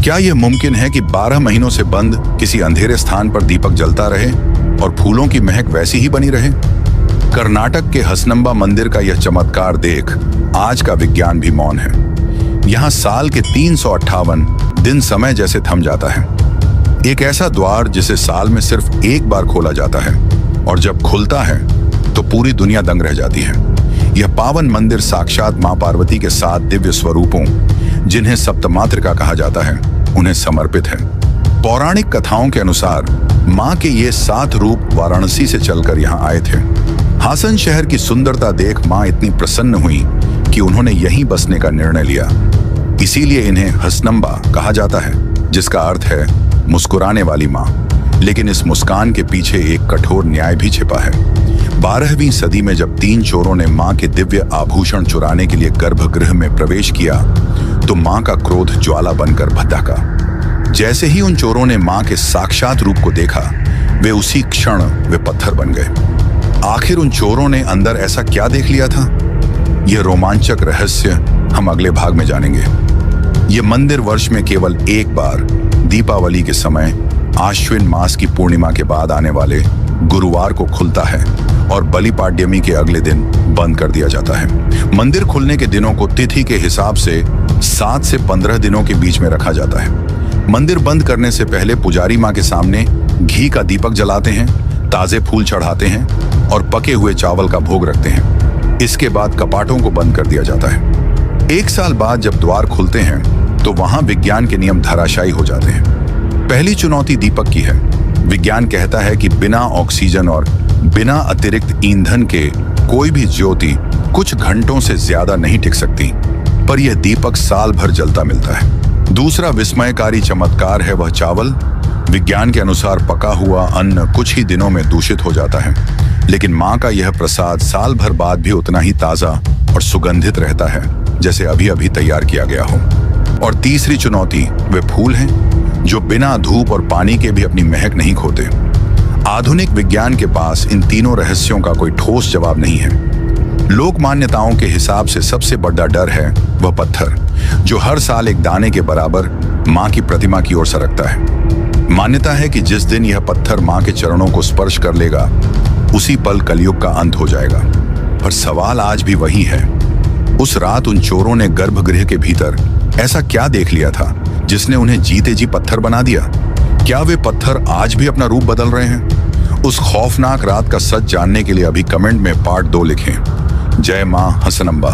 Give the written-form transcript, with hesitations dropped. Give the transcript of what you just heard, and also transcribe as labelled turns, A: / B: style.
A: क्या यह मुमकिन है कि 12 महीनों से बंद किसी अंधेरे स्थान पर दीपक जलता रहे और फूलों की महक वैसी ही बनी रहे? कर्नाटक के हसनंबा मंदिर का यह चमत्कार देख आज का विज्ञान भी मौन है। यहाँ साल के 358 दिन समय जैसे थम जाता है। एक ऐसा द्वार जिसे साल में सिर्फ एक बार खोला जाता है और जब खुलता है तो पूरी दुनिया दंग रह जाती है। यह पावन मंदिर साक्षात मां पार्वती के 7 दिव्य स्वरूपों, जिन्हें सप्तमातृका कहा जाता है, उन्हें समर्पित है। पौराणिक कथाओं के अनुसार मां के ये 7 रूप वाराणसी से चलकर यहाँ आए थे। हासन शहर की सुंदरता देख मां इतनी प्रसन्न हुई कि उन्होंने यहीं बसने का निर्णय लिया। इसीलिए इन्हें हसनंबा कहा जाता है, जिसका अर्थ है मुस्कुराने वाली मां। लेकिन इस मुस्कान के पीछे एक कठोर न्याय भी छिपा है। 12वीं सदी में जब 3 चोरों ने मां के दिव्य आभूषण चुराने के लिए गर्भगृह में प्रवेश किया तो मां का क्रोध ज्वाला बनकर भड़का। जैसे ही उन चोरों ने मां के साक्षात रूप को देखा, वे उसी क्षण वे पत्थर बन गए। आखिर उन चोरों ने अंदर ऐसा क्या देख लिया था? यह रोमांचक रहस्य हम अगले भाग में जानेंगे। यह मंदिर वर्ष में केवल एक बार दीपावली के समय आश्विन मास की पूर्णिमा के बाद आने वाले गुरुवार को खुलता है और बलिपाड्यमी के अगले दिन बंद कर दिया जाता है। मंदिर खुलने के दिनों को तिथि के हिसाब से 7 से 15 दिनों के बीच में रखा जाता है। मंदिर बंद करने से पहले पुजारी मां के सामने घी का दीपक जलाते हैं, ताजे फूल चढ़ाते हैं और पके हुए चावल का भोग रखते हैं। इसके बाद कपाटों को बंद कर दिया जाता है। 1 साल बाद जब द्वार खुलते हैं तो वहां विज्ञान के नियम धराशायी हो जाते हैं। पहली चुनौती दीपक की है। विज्ञान कहता है कि बिना ऑक्सीजन और बिना अतिरिक्त ईंधन के कोई भी ज्योति कुछ घंटों से ज्यादा नहीं टिक सकती, पर यह दीपक साल भर जलता मिलता है। दूसरा विस्मयकारी चमत्कार है वह चावल। विज्ञान के अनुसार पका हुआ अन्न कुछ ही दिनों में दूषित हो जाता है, लेकिन मां का यह प्रसाद साल भर बाद भी उतना ही ताजा और सुगंधित रहता है जैसे अभी अभी तैयार किया गया हो। और तीसरी चुनौती वे फूल हैं जो बिना धूप और पानी के भी अपनी महक नहीं खोते। आधुनिक विज्ञान के पास इन तीनों रहस्यों का कोई ठोस जवाब नहीं है। लोक मान्यताओं के हिसाब से सबसे बड़ा डर है वह पत्थर, जो हर साल एक दाने के बराबर मां की प्रतिमा की ओर सरकता है। मान्यता है कि जिस दिन यह पत्थर मां के चरणों को स्पर्श कर लेगा, उसी पल कलयुग का अंत हो जाएगा। पर सवाल आज भी वही है, उस रात उन चोरों ने गर्भगृह के भीतर ऐसा क्या देख लिया था जिसने उन्हें जीते जी पत्थर बना दिया? क्या वे पत्थर आज भी अपना रूप बदल रहे हैं? उस खौफनाक रात का सच जानने के लिए अभी कमेंट में पार्ट 2 लिखें। जय मां हसनंबा।